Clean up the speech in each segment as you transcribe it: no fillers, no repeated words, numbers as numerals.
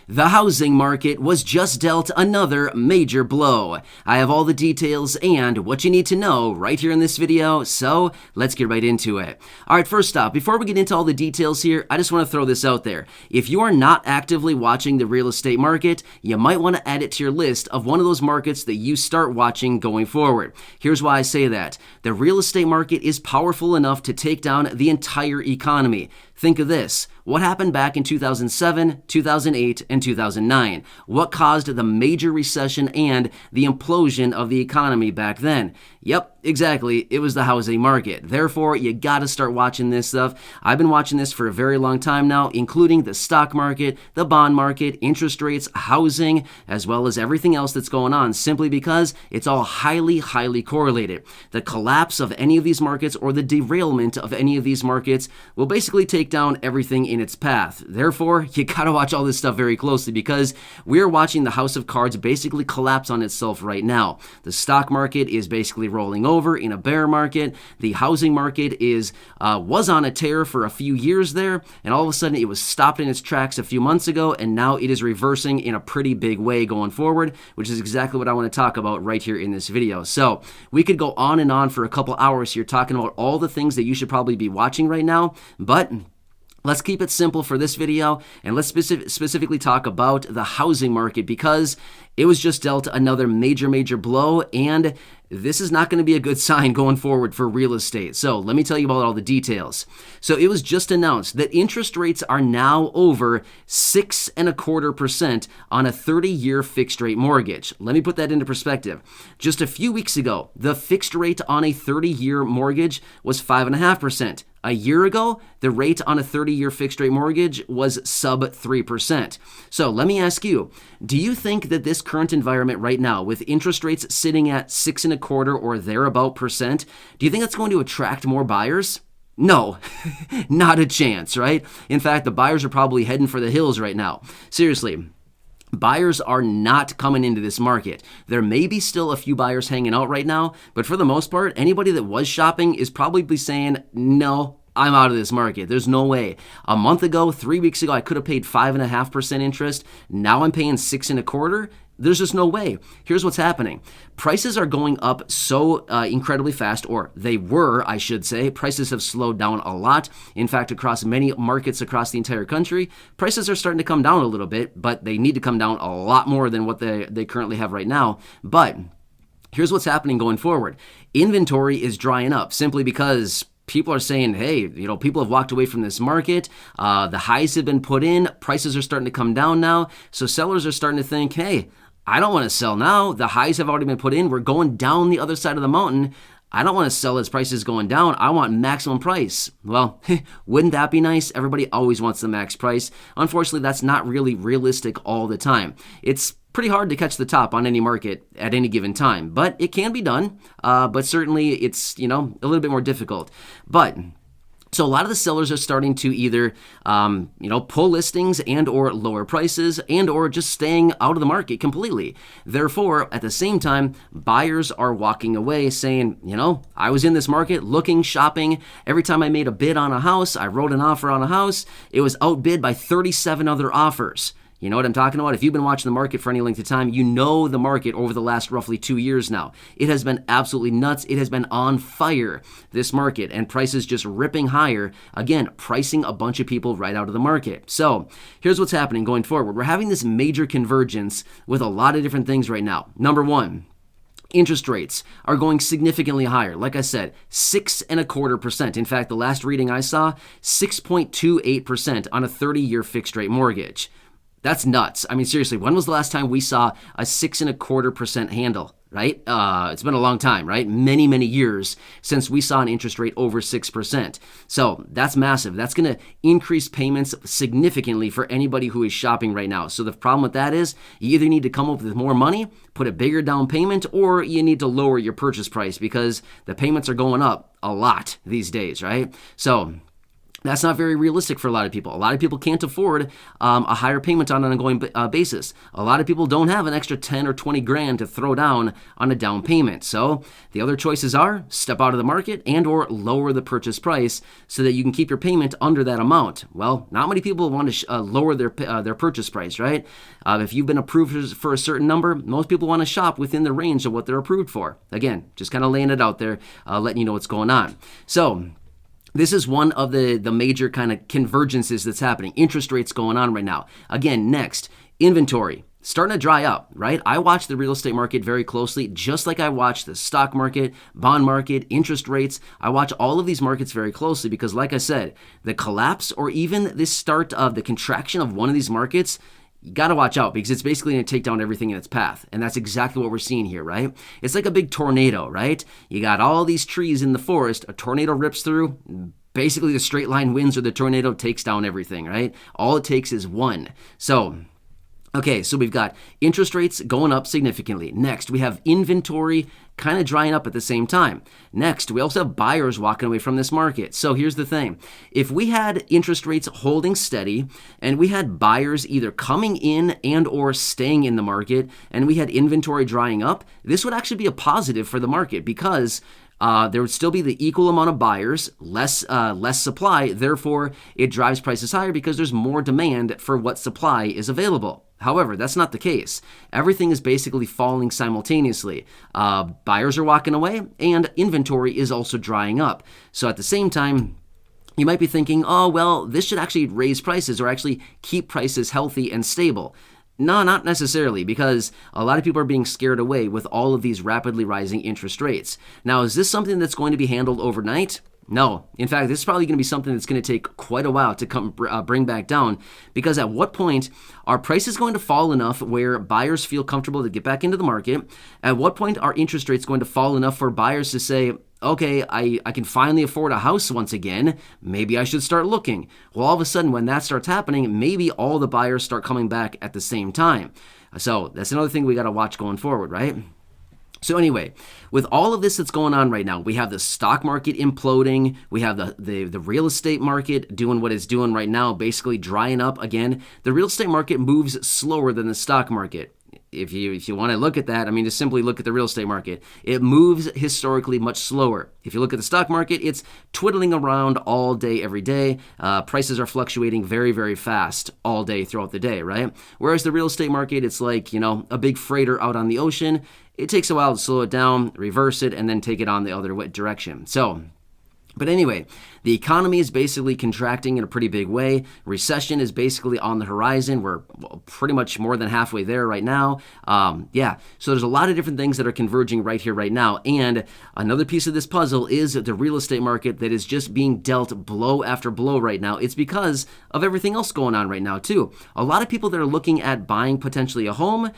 The housing market was just dealt another major blow. I have all the details and what you need to know right here in this video, so let's get right into it. All right, first off, before we get into all the details here, I just want to throw this out there. If you are not actively watching the real estate market, you might want to add it to your list of one of those markets that you start watching going forward. Here's why I say that. The real estate market is powerful enough to take down the entire economy. Think of this. What happened back in 2007, 2008, and 2009? What caused the major recession and the implosion of the economy back then? Yep, exactly. It was the housing market. Therefore, you gotta start watching this stuff. I've been watching this for a very long time now, including the stock market, the bond market, interest rates, housing, as well as everything else that's going on, simply because it's all highly correlated. The collapse of any of these markets or the derailment of any of these markets will basically take down everything in its path. Therefore, you gotta watch all this stuff very closely because we're watching the house of cards basically collapse on itself right now. The stock market is basically rolling over in a bear market. The housing market was on a tear for a few years there, and all of a sudden it was stopped in its tracks a few months ago, and now it is reversing in a pretty big way going forward, which is exactly what I want to talk about right here in this video. So we could go on and on for a couple hours here talking about all the things that you should probably be watching right now, but let's keep it simple for this video, and let's specifically talk about the housing market because it was just dealt another major blow, and this is not going to be a good sign going forward for real estate. So let me tell you about all the details. So it was just announced that interest rates are now over 6.25% on a 30-year fixed rate mortgage. Let me put that into perspective. Just a few weeks ago, the fixed rate on a 30-year mortgage was 5.5%. A year ago, the rate on a 30-year fixed rate mortgage was sub 3%. So let me ask you, do you think that this current environment right now with interest rates sitting at 6.25% or thereabout percent, do you think that's going to attract more buyers? No, not a chance, right? In fact, the buyers are probably heading for the hills right now. Seriously. Buyers are not coming into this market. There may be still a few buyers hanging out right now, but for the most part, anybody that was shopping is probably saying, no, I'm out of this market. There's no way. A month ago, 3 weeks ago, I could have paid 5.5% interest. Now I'm paying 6.25%. There's just no way. Here's what's happening. Prices are going up so incredibly fast, or they were, I should say. Prices have slowed down a lot. In fact, across many markets across the entire country, prices are starting to come down a little bit, but they need to come down a lot more than what they currently have right now. But here's what's happening going forward. Inventory is drying up simply because people are saying, hey, people have walked away from this market. The highs have been put in. Prices are starting to come down now. So sellers are starting to think, hey, I don't want to sell now. The highs have already been put in. We're going down the other side of the mountain. I don't want to sell as prices going down. I want maximum price. Well, wouldn't that be nice? Everybody always wants the max price. Unfortunately, that's not really realistic all the time. It's pretty hard to catch the top on any market at any given time, but it can be done. But certainly it's, a little bit more difficult. But so a lot of the sellers are starting to either, pull listings and or lower prices and or just staying out of the market completely. Therefore, at the same time, buyers are walking away saying, I was in this market looking, shopping. Every time I made a bid on a house, I wrote an offer on a house, it was outbid by 37 other offers. You know what I'm talking about? If you've been watching the market for any length of time, you know the market over the last roughly 2 years now. It has been absolutely nuts. It has been on fire, this market, and prices just ripping higher. Again, pricing a bunch of people right out of the market. So here's what's happening going forward. We're having this major convergence with a lot of different things right now. Number one, interest rates are going significantly higher. Like I said, 6.25%. In fact, the last reading I saw, 6.28% on a 30-year fixed rate mortgage. That's nuts. I mean, seriously, when was the last time we saw a 6.25% handle, right? It's been a long time, right? Many years since we saw an interest rate over 6%. So that's massive. That's going to increase payments significantly for anybody who is shopping right now. So the problem with that is you either need to come up with more money, put a bigger down payment, or you need to lower your purchase price because the payments are going up a lot these days, right? So That's not very realistic for a lot of people. A lot of people can't afford a higher payment on an ongoing basis. A lot of people don't have an extra 10 or 20 grand to throw down on a down payment. So the other choices are step out of the market and or lower the purchase price so that you can keep your payment under that amount. Well, not many people want to lower their purchase price, right? If you've been approved for a certain number, most people want to shop within the range of what they're approved for. Again, just kind of laying it out there, letting you know what's going on. So this is one of the major kind of convergences that's happening. Interest rates going on right now. Again, next, inventory. Starting to dry up, right? I watch the real estate market very closely, just like I watch the stock market, bond market, interest rates. I watch all of these markets very closely because, like I said, the collapse or even the start of the contraction of one of these markets, you got to watch out because it's basically going to take down everything in its path. And that's exactly what we're seeing here, right? It's like a big tornado, right? You got all these trees in the forest, a tornado rips through, basically the straight line wins or the tornado takes down everything, right? All it takes is one. Okay, so we've got interest rates going up significantly. Next, we have inventory kind of drying up at the same time. Next, we also have buyers walking away from this market. So here's the thing. If we had interest rates holding steady and we had buyers either coming in and or staying in the market and we had inventory drying up, this would actually be a positive for the market because there would still be the equal amount of buyers, less supply. Therefore, it drives prices higher because there's more demand for what supply is available. However, that's not the case. Everything is basically falling simultaneously. Buyers are walking away and inventory is also drying up. So at the same time, you might be thinking, oh, well, this should actually raise prices or actually keep prices healthy and stable. No, not necessarily, because a lot of people are being scared away with all of these rapidly rising interest rates. Now, is this something that's going to be handled overnight? No. In fact, this is probably going to be something that's going to take quite a while to bring back down, because at what point are prices going to fall enough where buyers feel comfortable to get back into the market? At what point are interest rates going to fall enough for buyers to say, okay, I can finally afford a house once again, maybe I should start looking? Well, all of a sudden, when that starts happening, maybe all the buyers start coming back at the same time. So that's another thing we got to watch going forward, right? So anyway, with all of this that's going on right now, we have the stock market imploding, we have the real estate market doing what it's doing right now, basically drying up again. The real estate market moves slower than the stock market. If you want to look at that, I mean, just simply look at the real estate market. It moves historically much slower. If you look at the stock market, it's twiddling around all day, every day. Prices are fluctuating very, very fast all day throughout the day, right? Whereas the real estate market, it's like, a big freighter out on the ocean. It takes a while to slow it down, reverse it, and then take it on the other direction. But anyway, the economy is basically contracting in a pretty big way. Recession is basically on the horizon. We're pretty much more than halfway there right now. So there's a lot of different things that are converging right here, right now. And another piece of this puzzle is the real estate market that is just being dealt blow after blow right now. It's because of everything else going on right now, too. A lot of people that are looking at buying potentially a home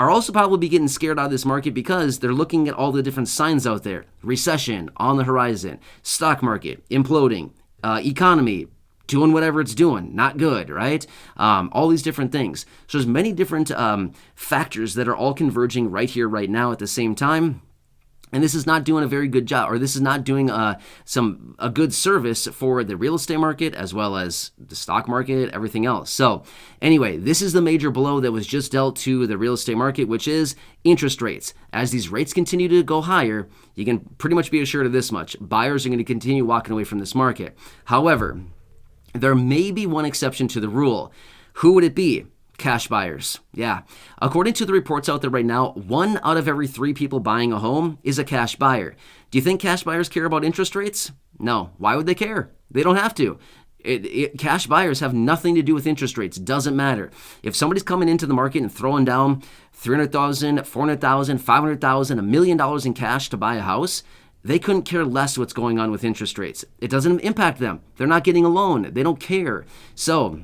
are also probably getting scared out of this market because they're looking at all the different signs out there. Recession on the horizon, stock market imploding, economy doing whatever it's doing, not good, right? All these different things. So there's many different factors that are all converging right here, right now at the same time. And this is not doing a very good job, or this is not doing a good service for the real estate market as well as the stock market, everything else. So anyway, this is the major blow that was just dealt to the real estate market, which is interest rates. As these rates continue to go higher, you can pretty much be assured of this much. Buyers are going to continue walking away from this market. However, there may be one exception to the rule. Who would it be? Cash buyers. Yeah. According to the reports out there right now, 1 out of every 3 people buying a home is a cash buyer. Do you think cash buyers care about interest rates? No. Why would they care? They don't have to. Cash buyers have nothing to do with interest rates. Doesn't matter. If somebody's coming into the market and throwing down $300,000, $400,000, $500,000, $1 million in cash to buy a house, they couldn't care less what's going on with interest rates. It doesn't impact them. They're not getting a loan. They don't care. So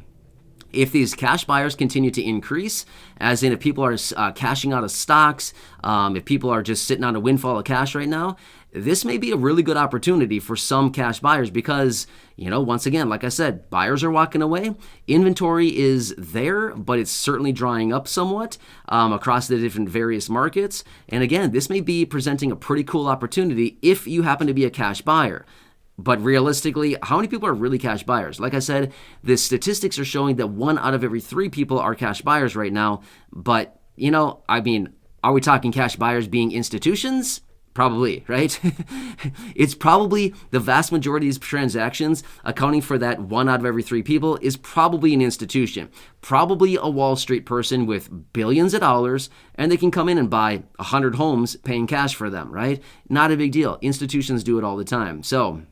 if these cash buyers continue to increase, as in if people are cashing out of stocks, if people are just sitting on a windfall of cash right now, this may be a really good opportunity for some cash buyers because, once again, like I said, buyers are walking away. Inventory is there, but it's certainly drying up somewhat across the different various markets. And again, this may be presenting a pretty cool opportunity if you happen to be a cash buyer. But realistically, how many people are really cash buyers? Like I said, the statistics are showing that 1 out of every 3 people are cash buyers right now. But, I mean, are we talking cash buyers being institutions? Probably, right? It's probably the vast majority of these transactions, accounting for that 1 out of every 3 people, is probably an institution, probably a Wall Street person with billions of dollars, and they can come in and buy 100 homes paying cash for them, right? Not a big deal. Institutions do it all the time. So,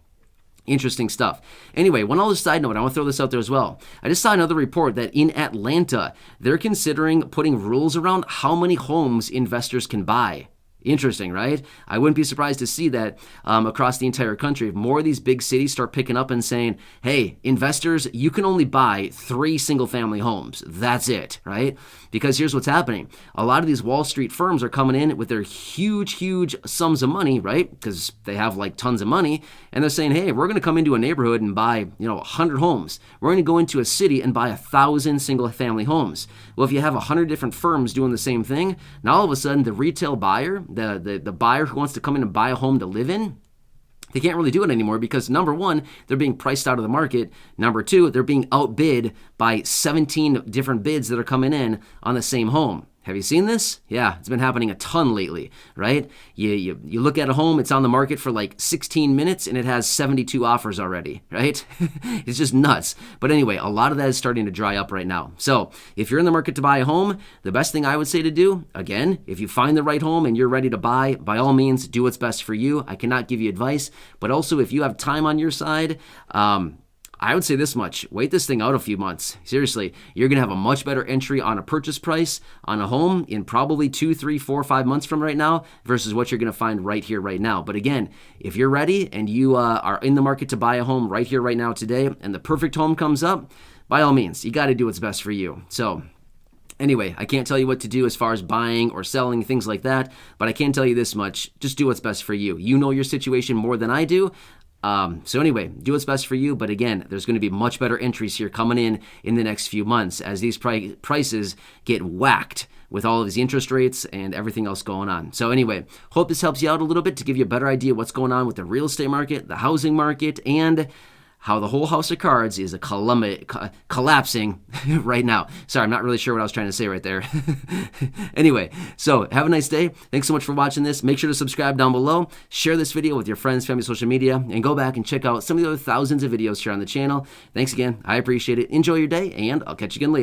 interesting stuff. Anyway, one other side note, I want to throw this out there as well. I just saw another report that in Atlanta, they're considering putting rules around how many homes investors can buy. Interesting, right? I wouldn't be surprised to see that across the entire country. If more of these big cities start picking up and saying, hey, investors, you can only buy 3 single-family homes. That's it, right? Because here's what's happening. A lot of these Wall Street firms are coming in with their huge, huge sums of money, right? Because they have like tons of money. And they're saying, hey, we're going to come into a neighborhood and buy, 100 homes. We're going to go into a city and buy 1,000 single-family homes. Well, if you have 100 different firms doing the same thing, now all of a sudden the retail buyer, the buyer who wants to come in and buy a home to live in, they can't really do it anymore because, number one, they're being priced out of the market. Number two, they're being outbid by 17 different bids that are coming in on the same home. Have you seen this? Yeah, it's been happening a ton lately, right? You look at a home, it's on the market for like 16 minutes and it has 72 offers already, right? It's just nuts. But anyway, a lot of that is starting to dry up right now. So if you're in the market to buy a home, the best thing I would say to do, again, if you find the right home and you're ready to buy, by all means, do what's best for you. I cannot give you advice, but also if you have time on your side, I would say this much. Wait this thing out a few months. Seriously, you're going to have a much better entry on a purchase price on a home in probably 2, 3, 4, 5 months from right now versus what you're going to find right here, right now. But again, if you're ready and you are in the market to buy a home right here, right now today, and the perfect home comes up, by all means, you got to do what's best for you. So anyway, I can't tell you what to do as far as buying or selling, things like that, but I can tell you this much. Just do what's best for you. You know your situation more than I do. So anyway, do what's best for you. But again, there's going to be much better entries here coming in the next few months as these prices get whacked with all of these interest rates and everything else going on. So anyway, hope this helps you out a little bit to give you a better idea what's going on with the real estate market, the housing market, and how the whole house of cards is collapsing right now. Sorry, I'm not really sure what I was trying to say right there. Anyway, so have a nice day. Thanks so much for watching this. Make sure to subscribe down below. Share this video with your friends, family, social media, and go back and check out some of the other thousands of videos here on the channel. Thanks again. I appreciate it. Enjoy your day, and I'll catch you again later.